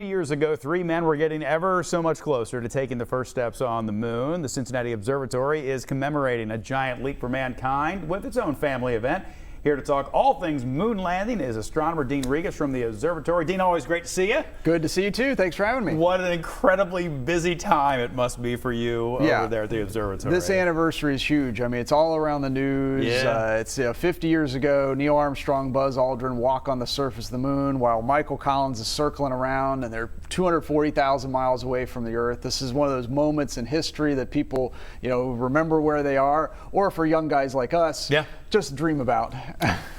Years ago, three men were getting ever so much closer to taking the first steps on the moon. The Cincinnati Observatory is commemorating a giant leap for mankind with its own family event. Here to talk all things moon landing is Astronomer Dean Regas from the Observatory. Dean, always great to see you. Good to see you too. Thanks for having me. What an incredibly busy time it must be for you over there at the Observatory. This anniversary is huge. I mean, it's all around the news. It's 50 years ago, Neil Armstrong, Buzz Aldrin walk on the surface of the moon while Michael Collins is circling around, and they're 240,000 miles away from the Earth. This is one of those moments in history that people, remember where they are, or for young guys like us, just dream about.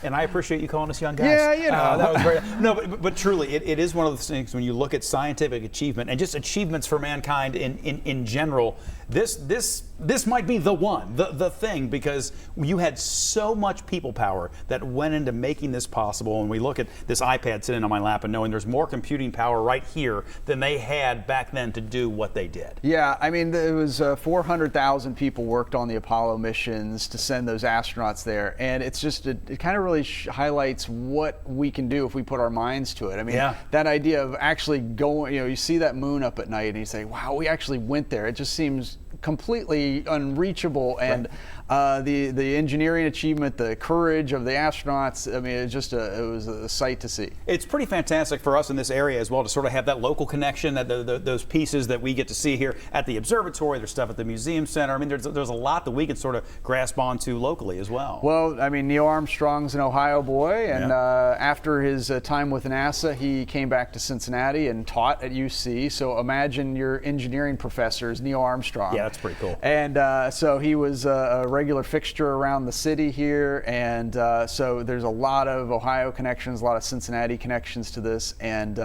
And I appreciate you calling us young guys. Yeah, that was very no, but truly, it is one of those things when you look at scientific achievement and just achievements for mankind in general. This might be the one, the thing, because you had so much people power that went into making this possible. And we look at this iPad sitting on my lap and knowing there's more computing power right here than they had back then to do what they did. Yeah, I mean, it was 400,000 people worked on the Apollo missions to send those astronauts there, and it's just it kind of really highlights what we can do if we put our minds to it. I mean, that idea of actually going, you see that moon up at night and you say, wow, we actually went there. It just seems completely unreachable, and the engineering achievement, the courage of the astronauts, I mean, it was a sight to see. It's pretty fantastic for us in this area as well to sort of have that local connection, that those pieces that we get to see here at the observatory. There's stuff at the museum center. I mean, there's a lot that we can sort of grasp onto locally as well. Well, I mean, Neil Armstrong's an Ohio boy, and after his time with NASA, he came back to Cincinnati and taught at UC. So imagine your engineering professor is Neil Armstrong. Yeah, that's pretty cool. And so he was a regular fixture around the city here, and so there's a lot of Ohio connections, a lot of Cincinnati connections to this, and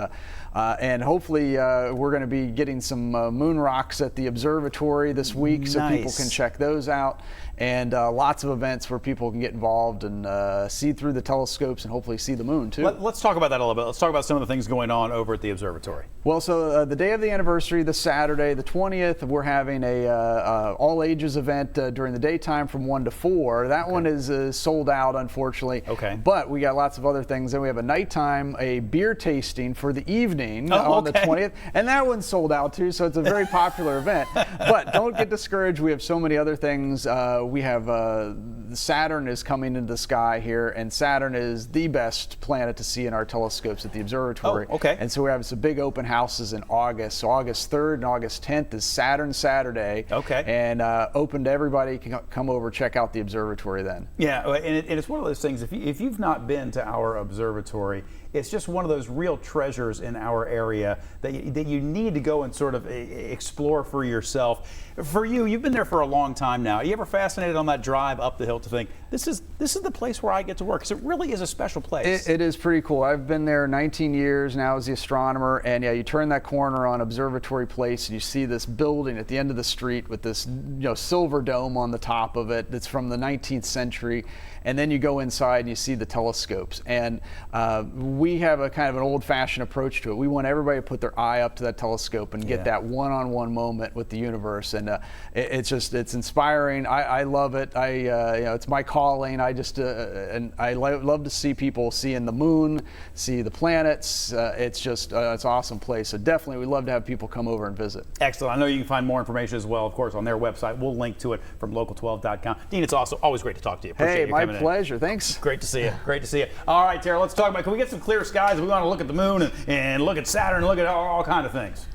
hopefully we're going to be getting some moon rocks at the observatory this week, so people can check those out, and lots of events where people can get involved and see through the telescopes and hopefully see the moon too. Let's talk about that a little bit. Let's talk about some of the things going on over at the observatory. Well, so the day of the anniversary, this Saturday, the 20th, we're having a all ages event during the daytime from 1 to 4. That one is sold out, unfortunately. But we got lots of other things. Then we have a nighttime, a beer tasting for the evening on the 20th, and that one's sold out too. So it's a very popular event. But don't get discouraged. We have so many other things. We have Saturn is coming into the sky here, and Saturn is the best planet to see in our telescopes at the observatory. And so we have some big open houses in August. So August 3rd and August 10th is Saturn Saturday. And open to everybody. Can come over, check out the observatory then. Yeah, and it's one of those things, if you've not been to our observatory, it's just one of those real treasures in our area that you need to go and sort of explore for yourself. For you, you've been there for a long time now. Are you ever fascinated on that drive up the hill to think, this is the place where I get to work? Because it really is a special place. It is pretty cool. I've been there 19 years now as the astronomer, and yeah, you turn that corner on Observatory Place and you see this building at the end of the street with this silver dome on the top of it that's from the 19th century. And then you go inside and you see the telescopes. And we have a kind of an old-fashioned approach to it. We want everybody to put their eye up to that telescope and get that one-on-one moment with the universe. And it's inspiring. I love it. It's my calling. And I love to see people seeing the moon, see the planets. It's an awesome place. So definitely, we'd love to have people come over and visit. Excellent. I know you can find more information as well, of course, on their website. We'll link to it from local12.com. Dean, it's also always great to talk to you. Appreciate you coming in. Pleasure. Thanks. Great to see you. Great to see you. All right, Tara, let's talk about, can we get some clear skies? We want to look at the moon and look at Saturn and look at all kinds of things.